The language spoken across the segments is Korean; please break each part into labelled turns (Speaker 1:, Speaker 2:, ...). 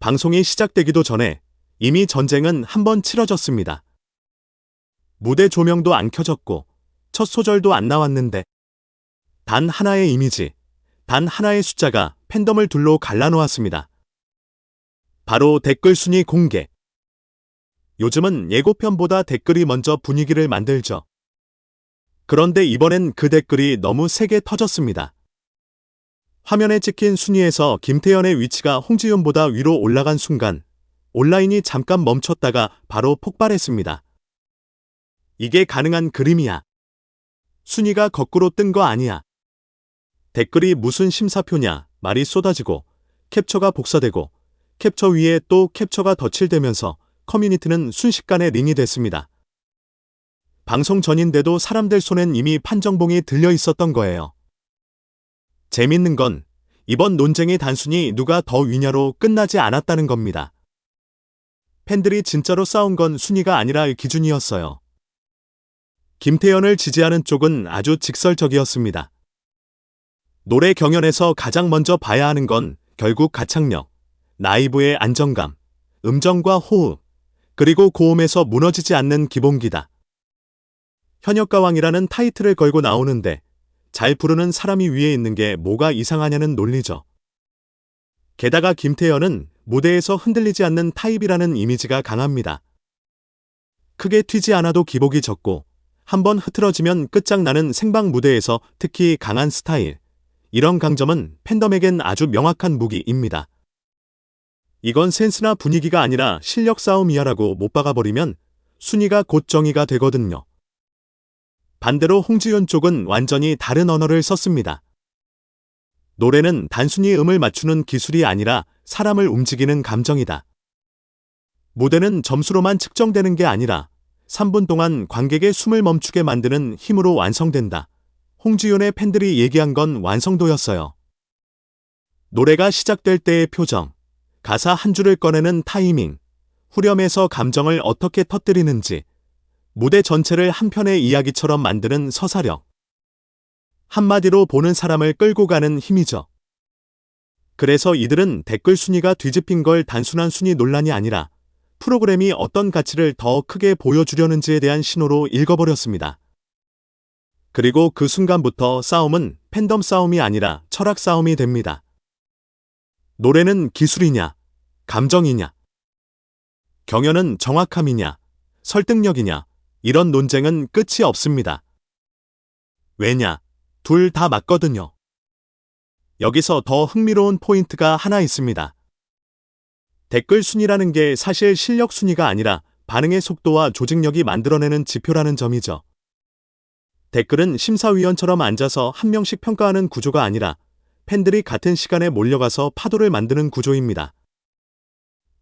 Speaker 1: 방송이 시작되기도 전에 이미 전쟁은 한 번 치러졌습니다. 무대 조명도 안 켜졌고 첫 소절도 안 나왔는데 단 하나의 이미지, 단 하나의 숫자가 팬덤을 둘로 갈라놓았습니다. 바로 댓글 순위 공개. 요즘은 예고편보다 댓글이 먼저 분위기를 만들죠. 그런데 이번엔 그 댓글이 너무 세게 터졌습니다. 화면에 찍힌 순위에서 김태현의 위치가 홍지윤보다 위로 올라간 순간 온라인이 잠깐 멈췄다가 바로 폭발했습니다. 이게 가능한 그림이야. 순위가 거꾸로 뜬 거 아니야. 댓글이 무슨 심사표냐 말이 쏟아지고 캡처가 복사되고 캡처 위에 또 캡처가 덧칠되면서 커뮤니티는 순식간에 링이 됐습니다. 방송 전인데도 사람들 손엔 이미 판정봉이 들려 있었던 거예요. 재밌는 건 이번 논쟁이 단순히 누가 더 위냐로 끝나지 않았다는 겁니다. 팬들이 진짜로 싸운 건 순위가 아니라 기준이었어요. 김태현을 지지하는 쪽은 아주 직설적이었습니다. 노래 경연에서 가장 먼저 봐야 하는 건 결국 가창력, 라이브의 안정감, 음정과 호흡, 그리고 고음에서 무너지지 않는 기본기다. 현역가왕이라는 타이틀을 걸고 나오는데 잘 부르는 사람이 위에 있는 게 뭐가 이상하냐는 논리죠. 게다가 김태현은 무대에서 흔들리지 않는 타입이라는 이미지가 강합니다. 크게 튀지 않아도 기복이 적고 한번 흐트러지면 끝장나는 생방 무대에서 특히 강한 스타일. 이런 강점은 팬덤에겐 아주 명확한 무기입니다. 이건 센스나 분위기가 아니라 실력 싸움이야라고 못 박아버리면 순위가 곧 정의가 되거든요. 반대로 홍지윤 쪽은 완전히 다른 언어를 썼습니다. 노래는 단순히 음을 맞추는 기술이 아니라 사람을 움직이는 감정이다. 무대는 점수로만 측정되는 게 아니라 3분 동안 관객의 숨을 멈추게 만드는 힘으로 완성된다. 홍지윤의 팬들이 얘기한 건 완성도였어요. 노래가 시작될 때의 표정, 가사 한 줄을 꺼내는 타이밍, 후렴에서 감정을 어떻게 터뜨리는지, 무대 전체를 한 편의 이야기처럼 만드는 서사력. 한마디로 보는 사람을 끌고 가는 힘이죠. 그래서 이들은 댓글 순위가 뒤집힌 걸 단순한 순위 논란이 아니라 프로그램이 어떤 가치를 더 크게 보여주려는지에 대한 신호로 읽어버렸습니다. 그리고 그 순간부터 싸움은 팬덤 싸움이 아니라 철학 싸움이 됩니다. 노래는 기술이냐, 감정이냐, 경연은 정확함이냐, 설득력이냐, 이런 논쟁은 끝이 없습니다. 왜냐? 둘 다 맞거든요. 여기서 더 흥미로운 포인트가 하나 있습니다. 댓글 순위라는 게 사실 실력 순위가 아니라 반응의 속도와 조직력이 만들어내는 지표라는 점이죠. 댓글은 심사위원처럼 앉아서 한 명씩 평가하는 구조가 아니라 팬들이 같은 시간에 몰려가서 파도를 만드는 구조입니다.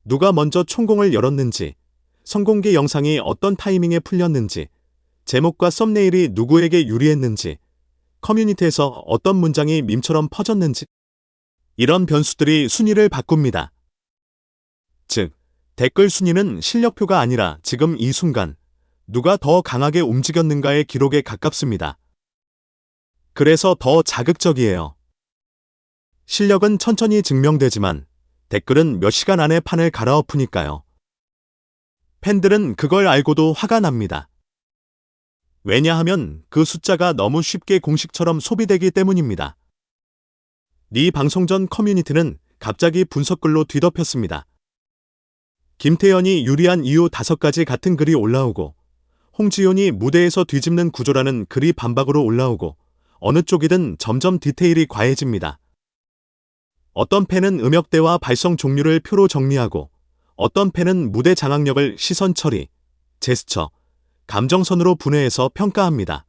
Speaker 1: 누가 먼저 총공을 열었는지, 선공개 영상이 어떤 타이밍에 풀렸는지, 제목과 썸네일이 누구에게 유리했는지, 커뮤니티에서 어떤 문장이 밈처럼 퍼졌는지, 이런 변수들이 순위를 바꿉니다. 즉, 댓글 순위는 실력표가 아니라 지금 이 순간 누가 더 강하게 움직였는가의 기록에 가깝습니다. 그래서 더 자극적이에요. 실력은 천천히 증명되지만 댓글은 몇 시간 안에 판을 갈아엎으니까요. 팬들은 그걸 알고도 화가 납니다. 왜냐하면 그 숫자가 너무 쉽게 공식처럼 소비되기 때문입니다. 네 방송 전 커뮤니티는 갑자기 분석글로 뒤덮였습니다. 김태현이 유리한 이유 5가지 같은 글이 올라오고 홍지윤이 무대에서 뒤집는 구조라는 글이 반박으로 올라오고 어느 쪽이든 점점 디테일이 과해집니다. 어떤 팬은 음역대와 발성 종류를 표로 정리하고 어떤 팬은 무대 장악력을 시선 처리, 제스처, 감정선으로 분해해서 평가합니다.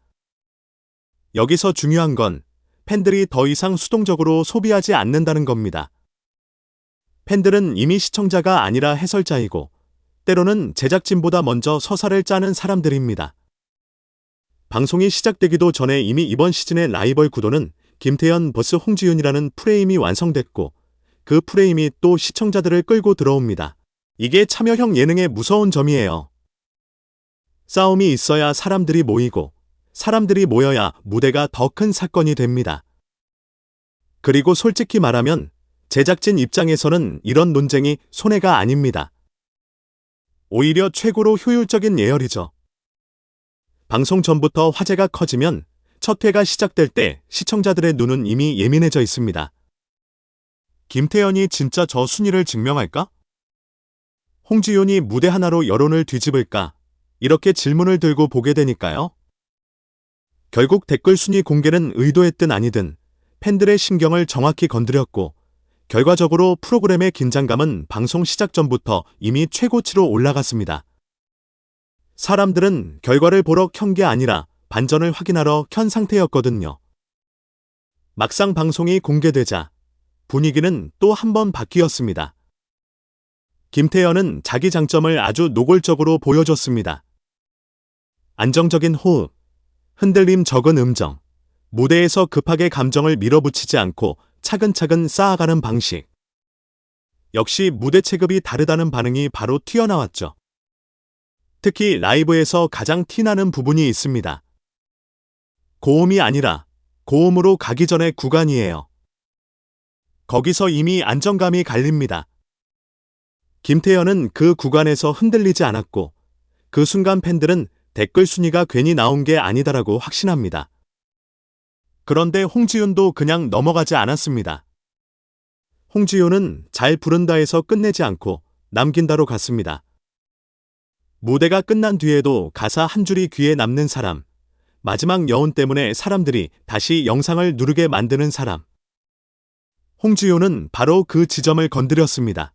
Speaker 1: 여기서 중요한 건 팬들이 더 이상 수동적으로 소비하지 않는다는 겁니다. 팬들은 이미 시청자가 아니라 해설자이고 때로는 제작진보다 먼저 서사를 짜는 사람들입니다. 방송이 시작되기도 전에 이미 이번 시즌의 라이벌 구도는 김태현 vs 홍지윤이라는 프레임이 완성됐고 그 프레임이 또 시청자들을 끌고 들어옵니다. 이게 참여형 예능의 무서운 점이에요. 싸움이 있어야 사람들이 모이고 사람들이 모여야 무대가 더 큰 사건이 됩니다. 그리고 솔직히 말하면 제작진 입장에서는 이런 논쟁이 손해가 아닙니다. 오히려 최고로 효율적인 예열이죠. 방송 전부터 화제가 커지면 첫 회가 시작될 때 시청자들의 눈은 이미 예민해져 있습니다. 김태현이 진짜 저 순위를 증명할까? 홍지윤이 무대 하나로 여론을 뒤집을까? 이렇게 질문을 들고 보게 되니까요. 결국 댓글 순위 공개는 의도했든 아니든 팬들의 심경을 정확히 건드렸고, 결과적으로 프로그램의 긴장감은 방송 시작 전부터 이미 최고치로 올라갔습니다. 사람들은 결과를 보러 켠 게 아니라 반전을 확인하러 켠 상태였거든요. 막상 방송이 공개되자 분위기는 또 한 번 바뀌었습니다. 김태현은 자기 장점을 아주 노골적으로 보여줬습니다. 안정적인 호흡, 흔들림 적은 음정, 무대에서 급하게 감정을 밀어붙이지 않고 차근차근 쌓아가는 방식. 역시 무대 체급이 다르다는 반응이 바로 튀어나왔죠. 특히 라이브에서 가장 티나는 부분이 있습니다. 고음이 아니라 고음으로 가기 전의 구간이에요. 거기서 이미 안정감이 갈립니다. 김태현은 그 구간에서 흔들리지 않았고, 그 순간 팬들은 댓글 순위가 괜히 나온 게 아니다라고 확신합니다. 그런데 홍지윤도 그냥 넘어가지 않았습니다. 홍지윤은 잘 부른다 해서 끝내지 않고 남긴다로 갔습니다. 무대가 끝난 뒤에도 가사 한 줄이 귀에 남는 사람, 마지막 여운 때문에 사람들이 다시 영상을 누르게 만드는 사람. 홍지윤은 바로 그 지점을 건드렸습니다.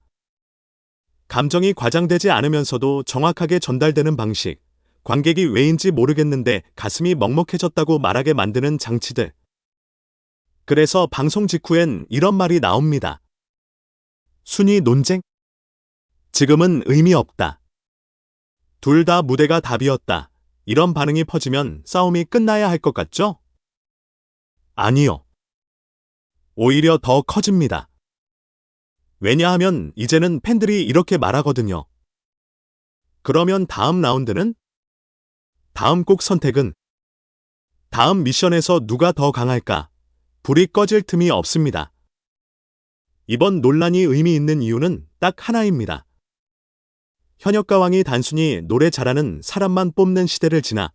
Speaker 1: 감정이 과장되지 않으면서도 정확하게 전달되는 방식, 관객이 왜인지 모르겠는데 가슴이 먹먹해졌다고 말하게 만드는 장치들. 그래서 방송 직후엔 이런 말이 나옵니다. 순위 논쟁? 지금은 의미 없다. 둘 다 무대가 답이었다. 이런 반응이 퍼지면 싸움이 끝나야 할 것 같죠? 아니요. 오히려 더 커집니다. 왜냐하면 이제는 팬들이 이렇게 말하거든요. 그러면 다음 라운드는? 다음 곡 선택은? 다음 미션에서 누가 더 강할까? 불이 꺼질 틈이 없습니다. 이번 논란이 의미 있는 이유는 딱 하나입니다. 현역가왕이 단순히 노래 잘하는 사람만 뽑는 시대를 지나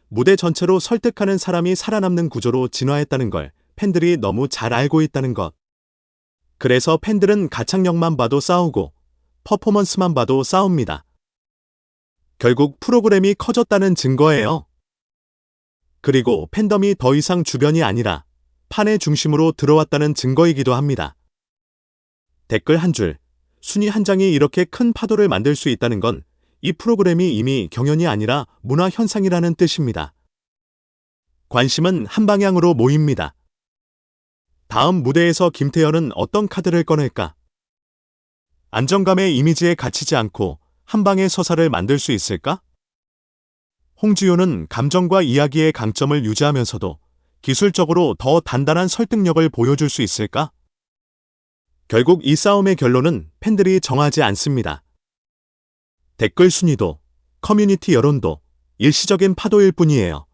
Speaker 1: 무대 전체로 설득하는 사람이 살아남는 구조로 진화했다는 걸 팬들이 너무 잘 알고 있다는 것. 그래서 팬들은 가창력만 봐도 싸우고 퍼포먼스만 봐도 싸웁니다. 결국 프로그램이 커졌다는 증거예요. 그리고 팬덤이 더 이상 주변이 아니라 판의 중심으로 들어왔다는 증거이기도 합니다. 댓글 한 줄, 순위 한 장이 이렇게 큰 파도를 만들 수 있다는 건 이 프로그램이 이미 경연이 아니라 문화 현상이라는 뜻입니다. 관심은 한 방향으로 모입니다. 다음 무대에서 김태현은 어떤 카드를 꺼낼까? 안정감의 이미지에 갇히지 않고 한 방의 서사를 만들 수 있을까? 홍지윤은 감정과 이야기의 강점을 유지하면서도 기술적으로 더 단단한 설득력을 보여줄 수 있을까? 결국 이 싸움의 결론은 팬들이 정하지 않습니다. 댓글 순위도, 커뮤니티 여론도 일시적인 파도일 뿐이에요.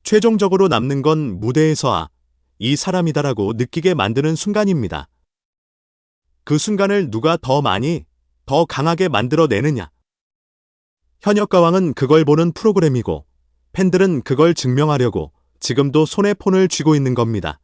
Speaker 1: 최종적으로 남는 건 무대에서 이 사람이다라고 느끼게 만드는 순간입니다. 그 순간을 누가 더 많이, 더 강하게 만들어내느냐. 현역가왕은 그걸 보는 프로그램이고 팬들은 그걸 증명하려고 지금도 손에 폰을 쥐고 있는 겁니다.